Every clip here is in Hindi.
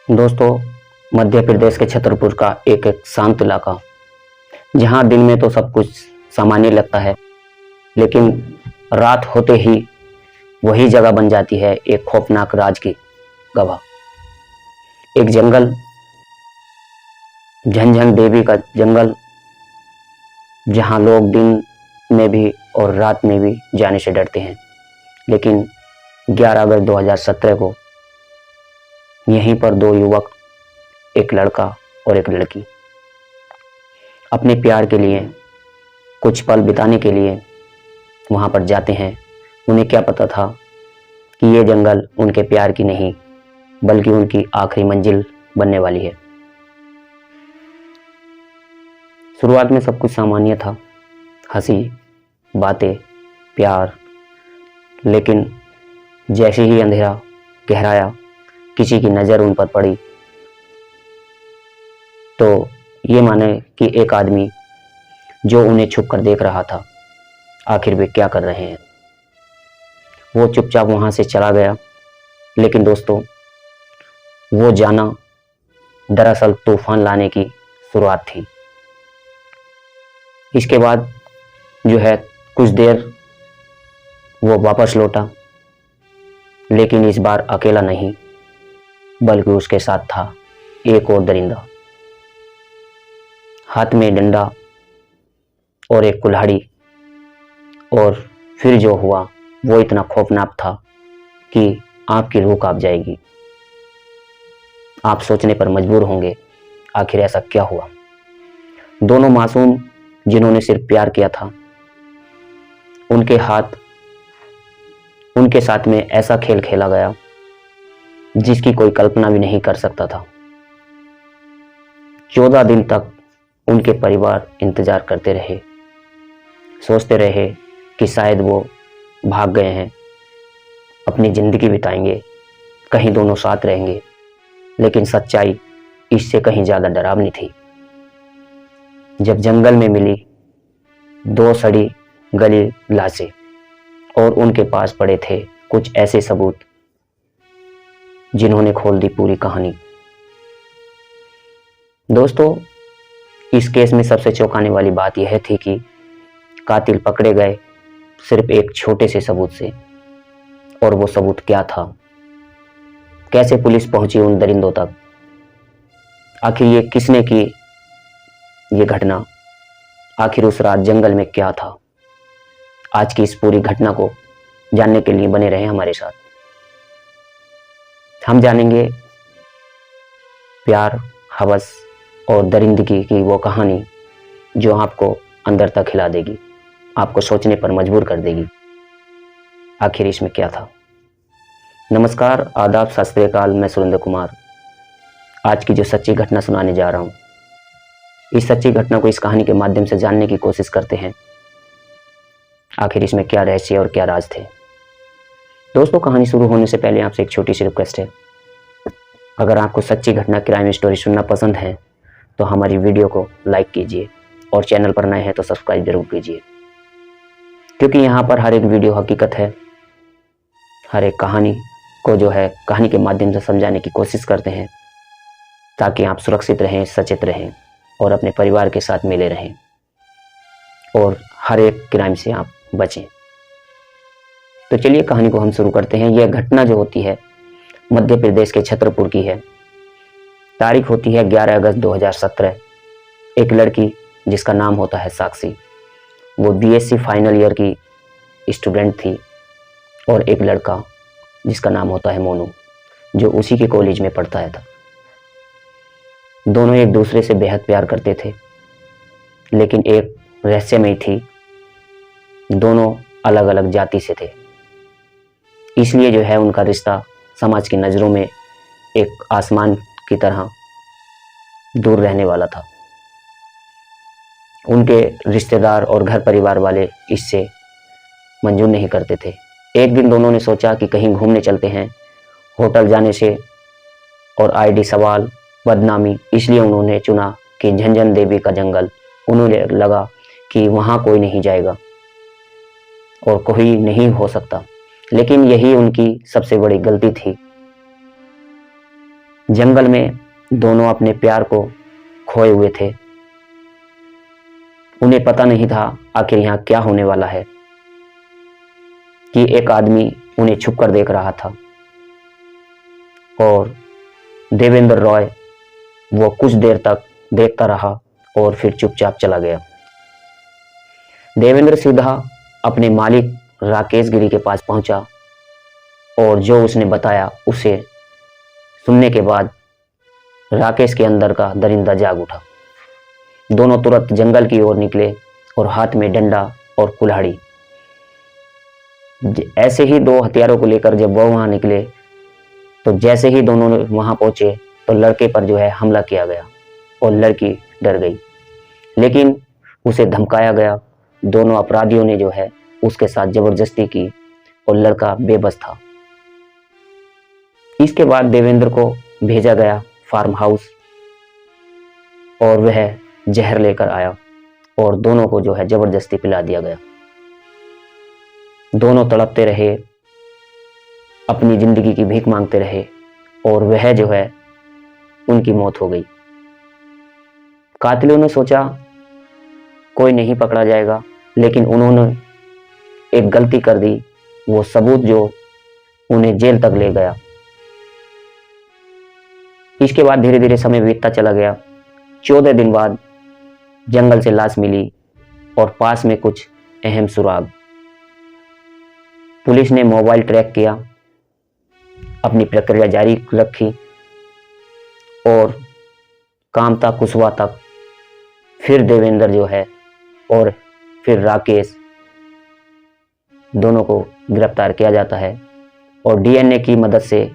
दोस्तों, मध्य प्रदेश के छतरपुर का एक शांत इलाका, जहां दिन में तो सब कुछ सामान्य लगता है, लेकिन रात होते ही वही जगह बन जाती है एक खौफनाक राज की गवाह। एक जंगल, झंझन देवी का जंगल, जहां लोग दिन में भी और रात में भी जाने से डरते हैं। लेकिन 11 अगस्त 2017 को यहीं पर दो युवक, एक लड़का और एक लड़की, अपने प्यार के लिए कुछ पल बिताने के लिए वहां पर जाते हैं। उन्हें क्या पता था कि ये जंगल उनके प्यार की नहीं बल्कि उनकी आखिरी मंजिल बनने वाली है। शुरुआत में सब कुछ सामान्य था, हंसी, बातें, प्यार। लेकिन जैसे ही अंधेरा गहराया, किसी की नज़र उन पर पड़ी तो ये माने कि एक आदमी जो उन्हें छुप कर देख रहा था, आखिर वे क्या कर रहे हैं। वो चुपचाप वहां से चला गया। लेकिन दोस्तों, वो जाना दरअसल तूफान लाने की शुरुआत थी। इसके बाद जो है कुछ देर वो वापस लौटा, लेकिन इस बार अकेला नहीं बल्कि उसके साथ था एक और दरिंदा, हाथ में डंडा और एक कुल्हाड़ी। और फिर जो हुआ वो इतना खौफनाक था कि आपकी रूह कांप जाएगी। आप सोचने पर मजबूर होंगे आखिर ऐसा क्या हुआ। दोनों मासूम जिन्होंने सिर्फ प्यार किया था, उनके साथ में ऐसा खेल खेला गया जिसकी कोई कल्पना भी नहीं कर सकता था। 14 दिन तक उनके परिवार इंतजार करते रहे, सोचते रहे कि शायद वो भाग गए हैं, अपनी जिंदगी बिताएंगे, कहीं दोनों साथ रहेंगे। लेकिन सच्चाई इससे कहीं ज्यादा डरावनी थी। जब जंगल में मिली दो सड़ी गली लाशें और उनके पास पड़े थे कुछ ऐसे सबूत जिन्होंने खोल दी पूरी कहानी। दोस्तों, इस केस में सबसे चौंकाने वाली बात यह थी कि कातिल पकड़े गए सिर्फ एक छोटे से सबूत से। और वो सबूत क्या था? कैसे पुलिस पहुंची उन दरिंदों तक? आखिर ये किसने की ये घटना? आखिर उस रात जंगल में क्या था? आज की इस पूरी घटना को जानने के लिए बने रहे हमारे साथ। हम जानेंगे प्यार, हवस और दरिंदगी की वो कहानी जो आपको अंदर तक हिला देगी, आपको सोचने पर मजबूर कर देगी। आखिर इसमें क्या था? नमस्कार, आदाब, सत श्री अकाल। मैं सुरेंद्र कुमार आज की जो सच्ची घटना सुनाने जा रहा हूँ, इस सच्ची घटना को इस कहानी के माध्यम से जानने की कोशिश करते हैं आखिर इसमें क्या रहस्य और क्या राज थे। दोस्तों, कहानी शुरू होने से पहले आपसे एक छोटी सी रिक्वेस्ट है। अगर आपको सच्ची घटना, क्राइम स्टोरी सुनना पसंद है तो हमारी वीडियो को लाइक कीजिए और चैनल पर नए हैं तो सब्सक्राइब जरूर कीजिए, क्योंकि यहाँ पर हर एक वीडियो हकीकत है। हर एक कहानी को जो है कहानी के माध्यम से समझाने की कोशिश करते हैं ताकि आप सुरक्षित रहें, सचेत रहें और अपने परिवार के साथ मिले रहें और हर एक क्राइम से आप बचें। तो चलिए कहानी को हम शुरू करते हैं। यह घटना जो होती है मध्य प्रदेश के छतरपुर की है। तारीख होती है 11 अगस्त 2017। एक लड़की जिसका नाम होता है साक्षी, वो बीएससी फाइनल ईयर की स्टूडेंट थी, और एक लड़का जिसका नाम होता है मोनू, जो उसी के कॉलेज में पढ़ता था। दोनों एक दूसरे से बेहद प्यार करते थे, लेकिन एक रहस्यमय थी, दोनों अलग अलग जाति से थे। इसलिए जो है उनका रिश्ता समाज की नज़रों में एक आसमान की तरह दूर रहने वाला था। उनके रिश्तेदार और घर परिवार वाले इससे मंजूर नहीं करते थे। एक दिन दोनों ने सोचा कि कहीं घूमने चलते हैं। होटल जाने से और आईडी सवाल, बदनामी, इसलिए उन्होंने चुना कि झंझन देवी का जंगल। उन्हें लगा कि वहाँ कोई नहीं जाएगा और कोई नहीं हो सकता, लेकिन यही उनकी सबसे बड़ी गलती थी। जंगल में दोनों अपने प्यार को खोए हुए थे। उन्हें पता नहीं था आखिर यहाँ क्या होने वाला है कि एक आदमी उन्हें छुपकर देख रहा था और देवेंद्र रॉय वो कुछ देर तक देखता रहा और फिर चुपचाप चला गया। देवेंद्र सीधा अपने मालिक राकेश गिरी के पास पहुंचा और जो उसने बताया उसे सुनने के बाद राकेश के अंदर का दरिंदा जाग उठा। दोनों तुरंत जंगल की ओर निकले और हाथ में डंडा और कुल्हाड़ी, ऐसे ही दो हथियारों को लेकर जब वो वहां निकले तो जैसे ही दोनों वहां पहुंचे तो लड़के पर जो है हमला किया गया और लड़की डर गई, लेकिन उसे धमकाया गया। दोनों अपराधियों ने जो है उसके साथ जबरदस्ती की और लड़का बेबस था। इसके बाद देवेंद्र को भेजा गया फार्म हाउस और वह जहर लेकर आया और दोनों को जो है जबरदस्ती पिला दिया गया। दोनों तड़पते रहे, अपनी जिंदगी की भीख मांगते रहे और वह जो है उनकी मौत हो गई। कातिलों ने सोचा कोई नहीं पकड़ा जाएगा, लेकिन उन्होंने एक गलती कर दी, वो सबूत जो उन्हें जेल तक ले गया। इसके बाद धीरे धीरे समय बीतता चला गया। 14 दिन बाद जंगल से लाश मिली और पास में कुछ अहम सुराग। पुलिस ने मोबाइल ट्रैक किया, अपनी प्रक्रिया जारी रखी और कामता कुशवा तक फिर देवेंद्र जो है और फिर राकेश दोनों को गिरफ्तार किया जाता है और डीएनए की मदद से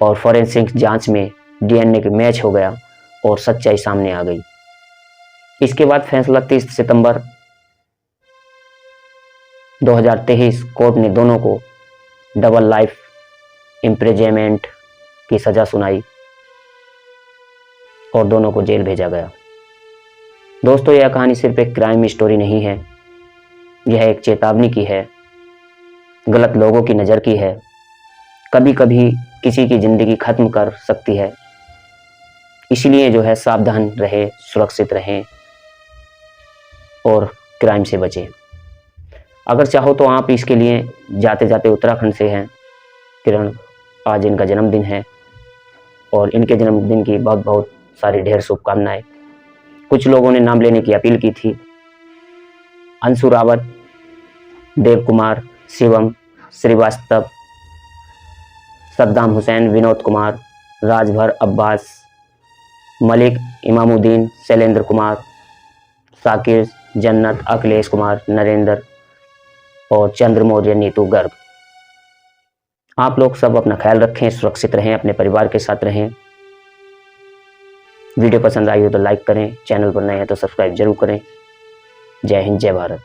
और फॉरेंसिक जांच में डीएनए के मैच हो गया और सच्चाई सामने आ गई। इसके बाद फैसला 30 सितंबर 2023 कोर्ट ने दोनों को डबल लाइफ इम्प्रिजनमेंट की सजा सुनाई और दोनों को जेल भेजा गया। दोस्तों, यह कहानी सिर्फ एक क्राइम स्टोरी नहीं है, यह एक चेतावनी की है, गलत लोगों की नज़र की है, कभी कभी किसी की ज़िंदगी खत्म कर सकती है। इसलिए जो है सावधान रहें, सुरक्षित रहें और क्राइम से बचें। अगर चाहो तो आप इसके लिए जाते जाते उत्तराखंड से हैं किरण, आज इनका जन्मदिन है और इनके जन्मदिन की बहुत बहुत सारी ढेर शुभकामनाएं। कुछ लोगों ने नाम लेने की अपील की थी, अंशु रावत, देव कुमार, शिवम श्रीवास्तव, सद्दाम हुसैन, विनोद कुमार, राजभर अब्बास, मलिक इमामुद्दीन, शैलेंद्र कुमार, साकिर, जन्नत, अखिलेश कुमार, नरेंद्र और चंद्र मौर्य, नीतू गर्ग। आप लोग सब अपना ख्याल रखें, सुरक्षित रहें, अपने परिवार के साथ रहें। वीडियो पसंद आई हो तो लाइक करें, चैनल पर नए हैं तो सब्सक्राइब जरूर करें। जय हिंद, जय भारत।